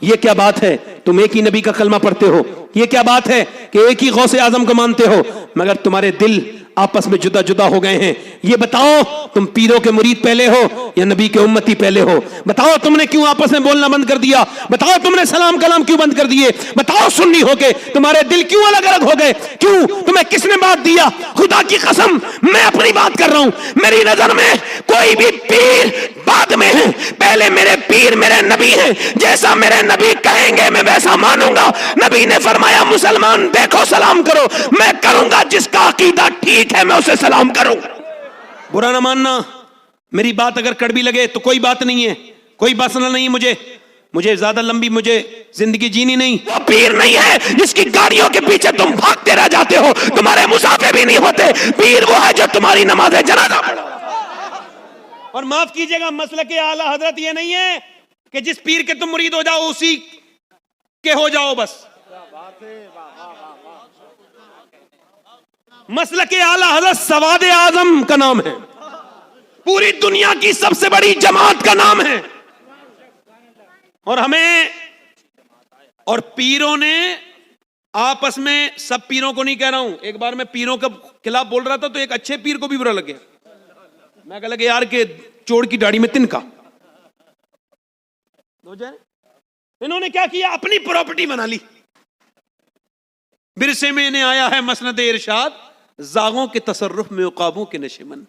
یہ کیا بات ہے تم ایک ہی نبی کا کلمہ پڑھتے ہو، یہ کیا بات ہے کہ ایک ہی غوث اعظم کو مانتے ہو، مگر تمہارے دل آپس میں جدا جدا ہو گئے ہیں. یہ بتاؤ تم پیروں کے مرید پہلے ہو یا نبی کے امتی پہلے ہو؟ بتاؤ تم نے کیوں آپس میں بولنا بند کر دیا؟ بتاؤ تم نے سلام کلام کیوں بند کر دیے؟ بتاؤ سنی ہو کے تمہارے دل کیوں الگ الگ ہو گئے؟ کیوں؟ تمہیں کس نے بات دیا؟ خدا کی قسم میں اپنی بات کر رہا ہوں، میری نظر میں کوئی بھی پیر بعد میں ہے، پہلے میرے پیر میرے نبی ہیں، جیسا میرے نبی کہیں گے میں ویسا مانوں گا. نبی نے فرمایا مسلمان دیکھو سلام کرو، میں کروں گا جس کا عقیدہ ٹھیک ہے میں اسے سلام کروں گا. برا نہ ماننا، میری بات اگر کڑوی لگے تو کوئی بات نہیں ہے، کوئی مسئلہ نہیں. مجھے زیادہ لمبی مجھے زندگی جینی نہیں. وہ پیر نہیں ہے جس کی گاڑیوں کے پیچھے تم بھاگتے رہ جاتے ہو، تمہارے مسافر بھی نہیں ہوتے. پیر وہ ہے جو تمہاری نماز جنازہ پڑھا. اور معاف کیجئے گا، مسلک اعلی حضرت یہ نہیں ہے کہ جس پیر کے تم مرید ہو جاؤ اسی کے ہو جاؤ بس. مسلک اعلی حضرت سواد اعظم کا نام ہے، پوری دنیا کی سب سے بڑی جماعت کا نام ہے. اور ہمیں اور پیروں نے آپس میں، سب پیروں کو نہیں کہہ رہا ہوں، ایک بار میں پیروں کے خلاف بول رہا تھا تو ایک اچھے پیر کو بھی برا لگے. میں کہا لگے یار کہ چوڑ کی داڑھی میں تنکا. انہوں نے کیا کیا؟ اپنی پراپرٹی بنا لی. برسے میں انہیں آیا ہے مسند ارشاد، زاغوں کے تصرف میں عقابوں کے نشیمن.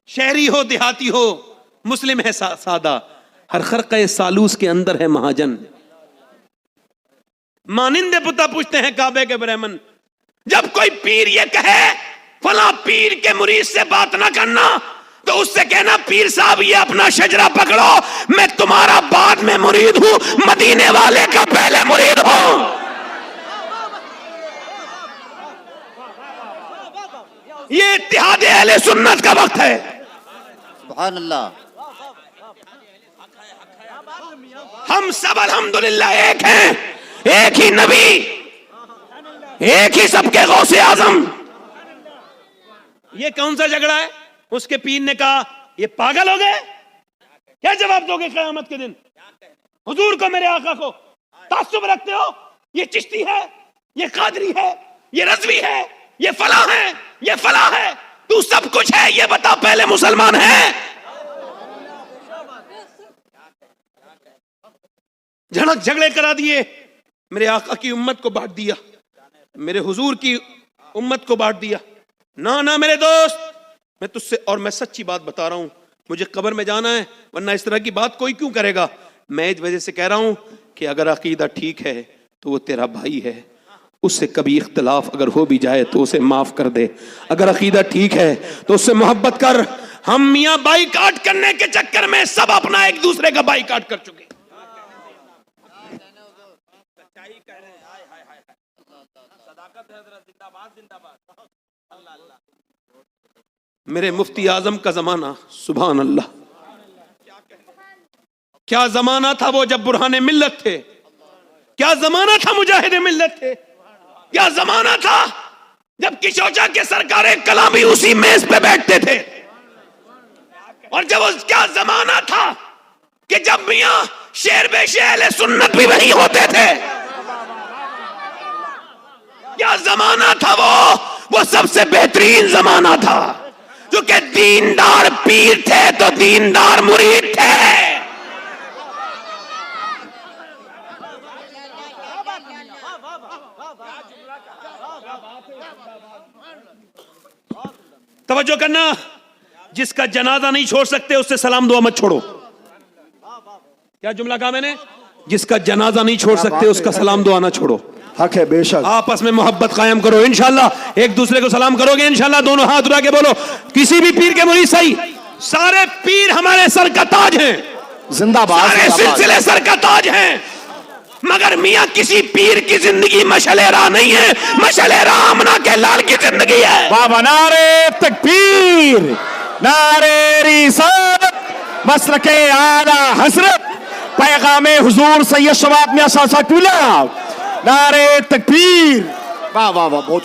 شہری ہو دیہاتی ہو، مسلم ہے سادہ، ہر خرقہ سالوس کے اندر ہے مہاجن. مانندے پتا پوچھتے ہیں کعبے کے برہمن. جب کوئی پیر یہ کہے فلاں پیر کے مرید سے بات نہ کرنا تو اس سے کہنا پیر صاحب یہ اپنا شجرہ پکڑو، میں تمہارا بعد میں مرید ہوں، مدینے والے کا پہلے مرید ہوں. یہ اتحاد اہل سنت کا وقت ہے. سبحان اللہ. ہم سب الحمدللہ ایک ہیں، ایک ہی نبی، ایک ہی سب کے غوث اعظم. یہ کون سا جھگڑا ہے؟ اس کے پیر نے کہا یہ پاگل ہو گئے. کیا جواب دو گے قیامت کے دن؟ حضور کو، میرے آقا کو تعصب رکھتے ہو؟ یہ چشتی ہے، یہ قادری ہے، یہ رضوی ہے، یہ فلاں ہے، یہ فلاں ہے. تو سب کچھ ہے، یہ بتا پہلے مسلمان ہے؟ جھگڑے کرا دیے، میرے آقا کی امت کو بانٹ دیا، میرے حضور کی امت کو بانٹ دیا. نہ میرے دوست، میں تجھ سے، اور میں سچی بات بتا رہا ہوں، مجھے قبر میں جانا ہے، ورنہ اس طرح کی بات کوئی کیوں کرے گا. میں اس وجہ سے کہہ رہا ہوں کہ اگر عقیدہ ٹھیک ہے تو وہ تیرا بھائی ہے، اس سے کبھی اختلاف اگر ہو بھی جائے تو اسے معاف کر دے. اگر عقیدہ ٹھیک ہے تو اس سے محبت کر. ہم میاں بائی کاٹ کرنے کے چکر میں سب اپنا ایک دوسرے کا بائی کاٹ کر چکے. میرے مفتی اعظم کا زمانہ، سبحان اللہ، کیا زمانہ تھا وہ جب برہان ملت تھے، کیا زمانہ تھا مجاہد ملت تھے، کیا زمانہ تھا جب کشوچا کے سرکار کلامی اسی میز پہ بیٹھتے تھے، اور جب کیا زمانہ تھا کہ جب میاں شیر بے اہل سنت بھی وہی ہوتے تھے. کیا زمانہ تھا وہ سب سے بہترین زمانہ تھا، جو کہ دیندار پیر تھے تو دیندار مرید تھے. توجہ کرنا، جس کا جنازہ نہیں چھوڑ سکتے اس سے سلام دعا مت چھوڑو. کیا جملہ کہا میں نے؟ جس کا جنازہ نہیں چھوڑ سکتے اس کا سلام دعا نہ چھوڑو. حق ہے، بے شک. آپس میں محبت قائم کرو، انشاءاللہ ایک دوسرے کو سلام کرو گے انشاءاللہ. دونوں ہاتھ اٹھا کے بولو کسی بھی پیر کے مرید صحیح، سارے پیر ہمارے سر کا تاج ہیں، زندہ باد، سارے سلسلے سر کا تاج ہیں، مگر میاں کسی پیر کی زندگی مشعل راہ نہیں ہے، مشعل راہ آمنہ کے لال کی زندگی ہے. بابا نعرے تکبیر، نعرے رسالت، مسلک اعلی حضرت، پیغام حضور سید شباب میاں شاہ صاحب قبلہ، نعرے تکبیر. واہ واہ واہ، بہت.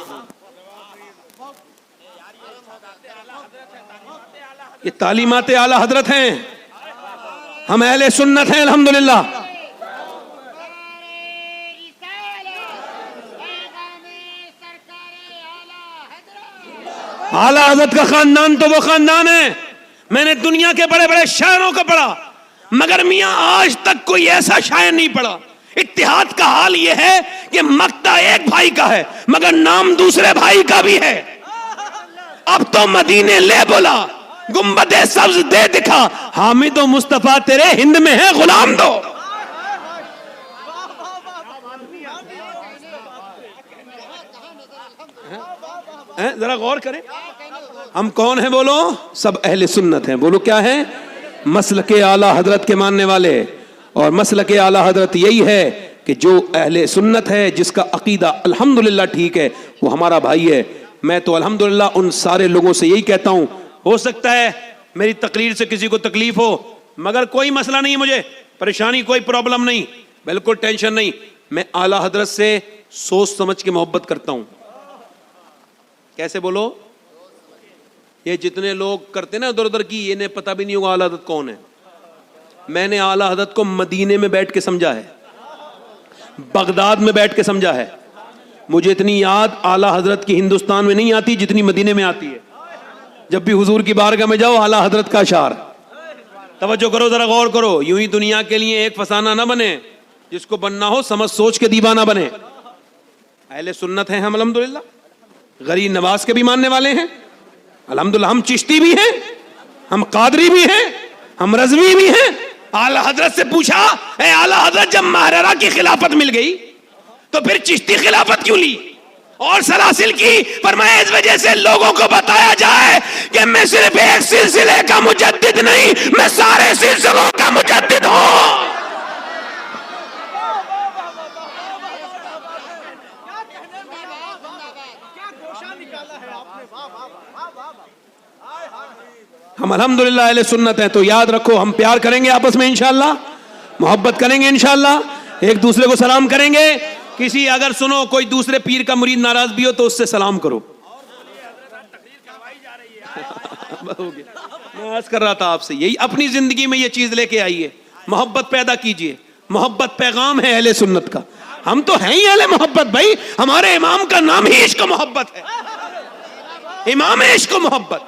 یہ تعلیمات اعلی حضرت ہیں. ہم اہل سنت ہیں الحمدللہ. اعلی حضرت کا خاندان تو وہ خاندان ہے، میں نے دنیا کے بڑے بڑے شاعروں کو پڑھا مگر میاں آج تک کوئی ایسا شاعر نہیں پڑھا. اتحاد کا حال یہ ہے کہ مقطع ایک بھائی کا ہے مگر نام دوسرے بھائی کا بھی ہے. اب تو مدینے لے بولا، گنبد سبز دے دکھا، حامد و مصطفیٰ تیرے ہند میں ہے غلام دو. ذرا غور کریں، ہم کون ہیں بولو؟ سب اہل سنت ہیں. بولو کیا ہے؟ مسلک اعلی حضرت کے ماننے والے. اور مسلک اعلی حضرت یہی ہے کہ جو اہل سنت ہے، جس کا عقیدہ الحمدللہ ٹھیک ہے، وہ ہمارا بھائی ہے. میں تو الحمدللہ ان سارے لوگوں سے یہی کہتا ہوں، ہو سکتا ہے میری تقریر سے کسی کو تکلیف ہو مگر کوئی مسئلہ نہیں، مجھے پریشانی، کوئی پرابلم نہیں، بالکل ٹینشن نہیں. میں اعلی حضرت سے سوچ سمجھ کے محبت کرتا ہوں. کیسے بولو؟ یہ جتنے لوگ کرتے نا ادھر ادھر کی، انہیں پتہ بھی نہیں ہوگا اعلی حضرت کون ہے. میں نے اعلی حضرت کو مدینے میں بیٹھ کے سمجھا ہے، بغداد میں بیٹھ کے سمجھا ہے. مجھے اتنی یاد اعلی حضرت کی ہندوستان میں نہیں آتی جتنی مدینے میں آتی ہے. جب بھی حضور کی بارگاہ میں جاؤ اعلی حضرت کا اشعار. توجہ کرو، ذرا غور کرو. یوں ہی دنیا کے لیے ایک فسانہ نہ بنے، جس کو بننا ہو سمجھ سوچ کے دیوانہ بنے. اہل سنت ہیں ہم الحمدللہ، غریب نواز کے بھی ماننے والے ہیں الحمدللہ. ہم چشتی بھی ہیں، ہم قادری بھی ہیں، ہم رضوی بھی ہیں. اعلی حضرت سے پوچھا، اے اعلی حضرت جب مہررہ کی خلافت مل گئی تو پھر چشتی خلافت کیوں لی اور سلاسل کی؟ فرمایا اس وجہ سے لوگوں کو بتایا جائے کہ میں صرف ایک سلسلے کا مجدد نہیں، میں سارے سلسلوں کا مجدد ہوں. ہم الحمدللہ اہل سنت ہیں. تو یاد رکھو، ہم پیار کریں گے آپس میں انشاءاللہ، محبت کریں گے انشاءاللہ، ایک دوسرے کو سلام کریں گے. کسی اگر سنو کوئی دوسرے پیر کا مرید ناراض بھی ہو تو اس سے سلام کرو. میں عرض کر رہا تھا آپ سے، یہی اپنی زندگی میں یہ چیز لے کے آئیے، محبت پیدا کیجئے. محبت پیغام ہے اہل سنت کا. ہم تو ہیں ہی اہل محبت بھائی. ہمارے امام کا نام ہی عشق و محبت ہے. امام عشق و محبت،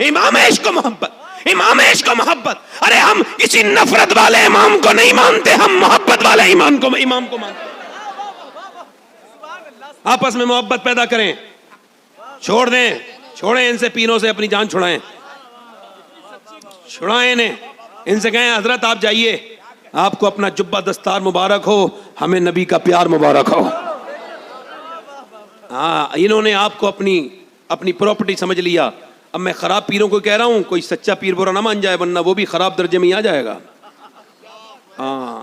امام عشق و محبت، امام عشق و محبت. ارے ہم کسی نفرت والے امام کو نہیں مانتے، ہم محبت والے امام کو مانتے. آپس میں محبت پیدا کریں. چھوڑیں ان سے، پیروں سے اپنی جان چھڑائیں، انہیں. ان سے کہیں حضرت آپ جائیے، آپ کو اپنا جبہ دستار مبارک ہو، ہمیں نبی کا پیار مبارک ہو. ہاں، انہوں نے آپ کو اپنی پراپرٹی سمجھ لیا. اب میں خراب پیروں کو کہہ رہا ہوں، کوئی سچا پیر برا نہ مان جائے ورنہ وہ بھی خراب درجے میں آ جائے گا. ہاں،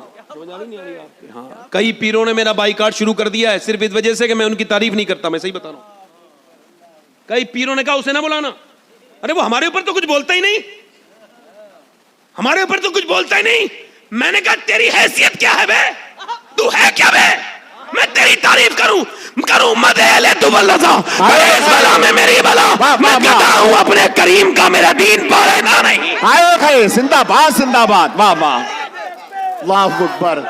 کئی پیروں نے میرا بائیکاٹ شروع کر دیا ہے صرف اس وجہ سے کہ میں ان کی تعریف نہیں کرتا. میں صحیح بتا رہا ہوں. کئی پیروں نے کہا اسے نہ بلانا. ارے وہ ہمارے اوپر تو کچھ بولتا ہی نہیں، ہمارے اوپر تو کچھ بولتا ہی نہیں. میں نے کہا تیری حیثیت کیا ہے بے؟ تو ہے کیا بے؟ میں تیری تعریف کروں مدح لے تو بلزا اس بلا میں میری بلا. میں کہتا ہوں اپنے کریم کا میرا دین پارے نہ نہیں. آئے زندہ باد، زندہ باد. واہ واہ، اللہ اکبر.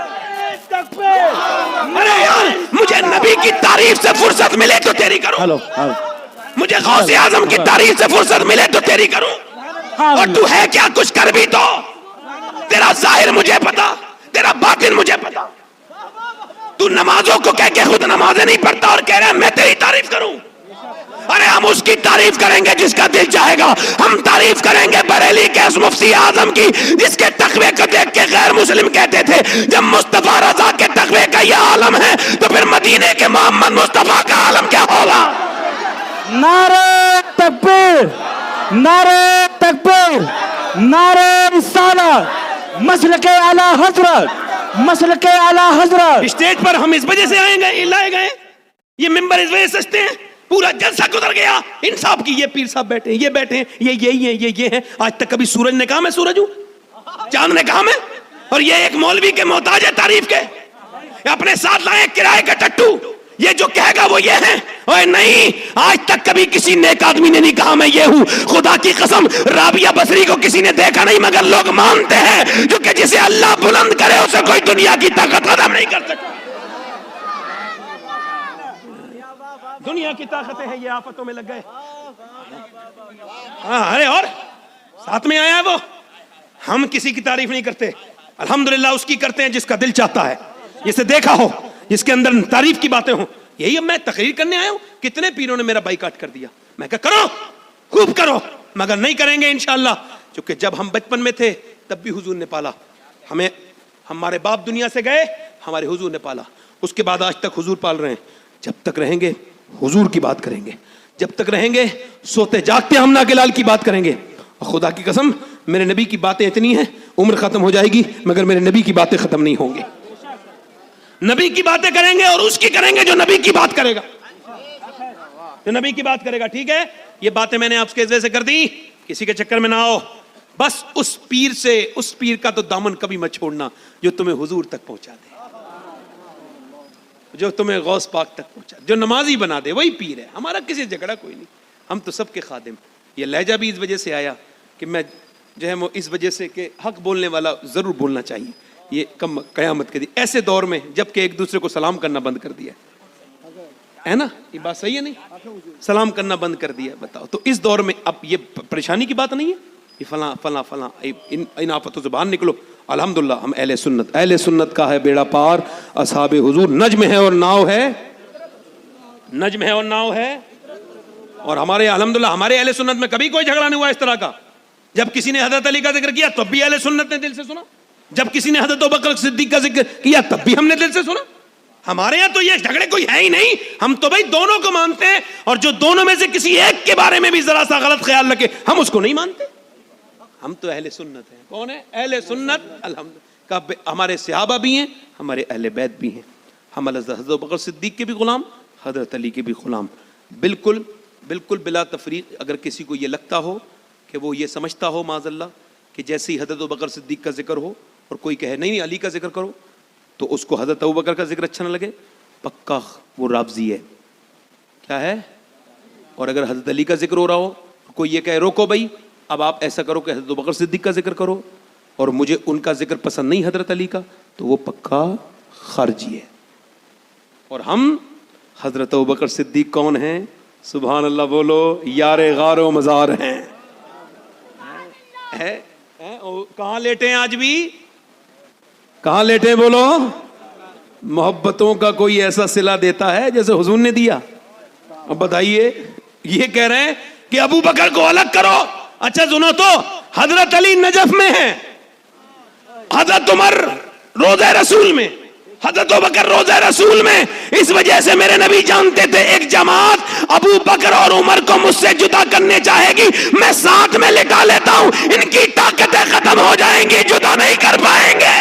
ارے یار مجھے نبی کی تعریف سے فرصت ملے تو تیری کروں، ہلو مجھے غوث اعظم کی تعریف سے فرصت ملے تو تیری کروں. اور تو ہے کیا کچھ کر بھی تو؟ تیرا ظاہر مجھے پتا، تیرا باطن مجھے پتا. تو نمازوں کو کہہ کے خود نمازیں نہیں پڑھتا اور کہہ رہا ہے میں تیری تعریف کروں. ارے ہم اس کی تعریف کریں گے جس کا دل چاہے گا. ہم تعریف کریں گے بریلی کے اس مفتی اعظم کی جس کے تقوی کو دیکھ کے غیر مسلم کہتے تھے جب مصطفیٰ رضا کے تقوی کا یہ عالم ہے تو پھر مدینے کے محمد مصطفیٰ کا عالم کیا ہوگا. نعرہ تکبیر، نعرہ تکبیر، نعرہ رسالت، مسلک اعلی حضرت، مسلک اعلی حضرت. اسٹیج پر ہم اس وجہ سے لائے گئے، یہ ممبر اس وجہ سے سجتے ہیں، پورا جلسہ گزر گیا انصاف کی. یہ پیر صاحب بیٹھے ہیں، یہ بیٹھے ہیں، یہ ہیں. آج تک کبھی سورج نے کہا میں سورج ہوں؟ چاند نے کہا میں؟ اور یہ ایک مولوی کے محتاج ہے تعریف کے. اپنے ساتھ لائے کرائے کا ٹٹو، یہ جو کہے گا وہ یہ ہے، اوے نہیں، آج تک کبھی کسی نیک آدمی نے نہیں کہا میں یہ ہوں. خدا کی قسم رابعہ بصری کو کسی نے دیکھا نہیں، مگر لوگ مانتے ہیں کیونکہ جسے اللہ بلند کرے اسے کوئی دنیا کی طاقت ختم نہیں کر سکتا. دنیا کی طاقتیں ہیں یہ آفتوں میں لگ گئے. ارے اور ساتھ میں آیا ہے وہ، ہم کسی کی تعریف نہیں کرتے، الحمدللہ اس کی کرتے ہیں جس کا دل چاہتا ہے، جسے دیکھا ہو، جس کے اندر تعریف کی باتیں ہوں. یہی اب میں تقریر کرنے آیا ہوں. کتنے پیروں نے میرا بائیکاٹ کر دیا. میں کہا کرو، خوب کرو، مگر نہیں کریں گے انشاءاللہ، کیونکہ جب ہم بچپن میں تھے تب بھی حضور نے پالا ہمیں. ہمارے باپ دنیا سے گئے، ہمارے حضور نے پالا، اس کے بعد آج تک حضور پال رہے ہیں. جب تک رہیں گے حضور کی بات کریں گے، جب تک رہیں گے سوتے جاگتے ہم ناگے لال کی بات کریں گے. اور خدا کی قسم میرے نبی کی باتیں اتنی ہیں، عمر ختم ہو جائے گی مگر میرے نبی کی باتیں ختم نہیں ہوں گی. نبی کی باتیں کریں گے اور اس کی کریں گے جو نبی کی بات کرے گا، جو نبی کی بات کرے گا. ٹھیک ہے، یہ باتیں میں نے آپ کے وجہ سے کر دی، کسی کے چکر میں نہ آؤ. بس اس پیر سے، اس پیر کا تو دامن کبھی مت چھوڑنا جو تمہیں حضور تک پہنچا دے، جو تمہیں غوث پاک تک پہنچا، جو نمازی بنا دے، وہی پیر ہے. ہمارا کسی جھگڑا کوئی نہیں، ہم تو سب کے خادم. یہ لہجہ بھی اس وجہ سے آیا کہ میں جو ہے وہ اس وجہ سے کہ حق بولنے والا ضرور بولنا چاہیے. یہ کم قیامت کے دن ایسے دور میں جب کہ ایک دوسرے کو سلام کرنا بند کر دیا ہے نا، یہ بات صحیح ہے نہیں؟ سلام کرنا بند کر دیا. بتاؤ تو اس دور میں اب یہ پریشانی کی بات نہیں ہے کہ فلاں فلاں فلاں ان آفتوں سے باہر نکلو. الحمدللہ ہم اہل سنت کا ہے بیڑا پار. اصحاب حضور نجم ہے اور ناؤ ہے، نجم ہے اور ناؤ ہے. اور ہمارے الحمدللہ ہمارے اہل سنت میں کبھی کوئی جھگڑا نہیں ہوا اس طرح کا. جب کسی نے حضرت علی کا ذکر کیا تب بھی اہل سنت نے دل سے سنا، جب کسی نے حضرت ابوبکر صدیق کا ذکر کیا تب بھی ہم نے دل سے سنا. ہمارے یہاں تو یہ جھگڑے کوئی ہے ہی نہیں. ہم تو بھائی دونوں کو مانتے ہیں، اور جو دونوں میں سے کسی ایک کے بارے میں بھی ذرا سا غلط خیال رکھے ہم اس کو نہیں مانتے. ہم تو اہل سنت ہیں. کون ہے اہل سنت؟ الحمدللہ ہمارے صحابہ بھی ہیں، ہمارے اہل بیت بھی ہیں. ہم حضرت ابوبکر صدیق کے بھی غلام، حضرت علی کے بھی غلام. بالکل بالکل بلا تفریق. اگر کسی کو یہ لگتا ہو کہ وہ یہ سمجھتا ہو معاذ اللہ کہ جیسے ہی حضرت ابوبکر صدیق کا ذکر ہو اور کوئی کہے نہیں علی کا ذکر کرو تو اس کو حضرت ابوبکر کا ذکر اچھا نہ لگے، پکا وہ رافضی ہے. کیا ہے؟ اور اگر حضرت علی کا ذکر ہو رہا ہو، کوئی یہ کہے روکو بھائی اب آپ ایسا کرو کہ حضرت ابوبکر صدیق کا ذکر کرو، اور مجھے ان کا ذکر پسند نہیں حضرت علی کا، تو وہ پکا خارجی ہے. اور ہم حضرت ابوبکر صدیق کون ہیں؟ سبحان اللہ بولو، یار غار و مزار ہیں. کہاں لیٹے ہیں آج بھی؟ کہاں لیٹے ہیں بولو؟ محبتوں کا کوئی ایسا صلہ دیتا ہے جیسے حضور نے دیا؟ اب بتائیے. یہ کہہ رہے ہیں کہ ابو بکر کو الگ کرو. اچھا سنو تو، حضرت علی نجف میں ہے، حضرت عمر روضہ رسول میں، حضرت ابوبکر روضہ رسول میں. اس وجہ سے میرے نبی جانتے تھے ایک جماعت ابو بکر اور عمر کو مجھ سے جدا کرنے چاہے گی، میں ساتھ میں لٹا لیتا ہوں، ان کی طاقتیں ختم ہو جائیں گی، جدا نہیں کر پائیں گے.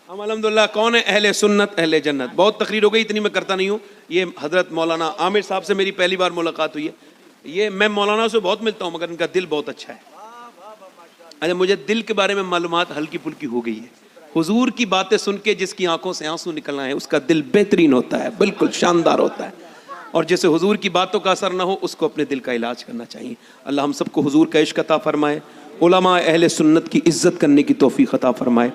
ہم الحمدللہ کون ہے؟ اہل سنت اہل جنت. بہت تقریر ہو گئی، اتنی میں کرتا نہیں ہوں. یہ حضرت مولانا عامر صاحب سے میری پہلی بار ملاقات ہوئی ہے. یہ میں مولانا سے بہت ملتا ہوں مگر ان کا دل بہت اچھا ہے. اچھا مجھے دل کے بارے میں معلومات ہلکی پھلکی ہو گئی ہے. حضور کی باتیں سن کے جس کی آنکھوں سے آنسو نکلنا ہے اس کا دل بہترین ہوتا ہے، بالکل شاندار ہوتا ہے. اور جیسے حضور کی باتوں کا اثر نہ ہو اس کو اپنے دل کا علاج کرنا چاہیے. اللہ ہم سب کو حضور کا عشق عطا فرمائے، علماء اہل سنت کی عزت کرنے کی توفیق عطا فرمائے.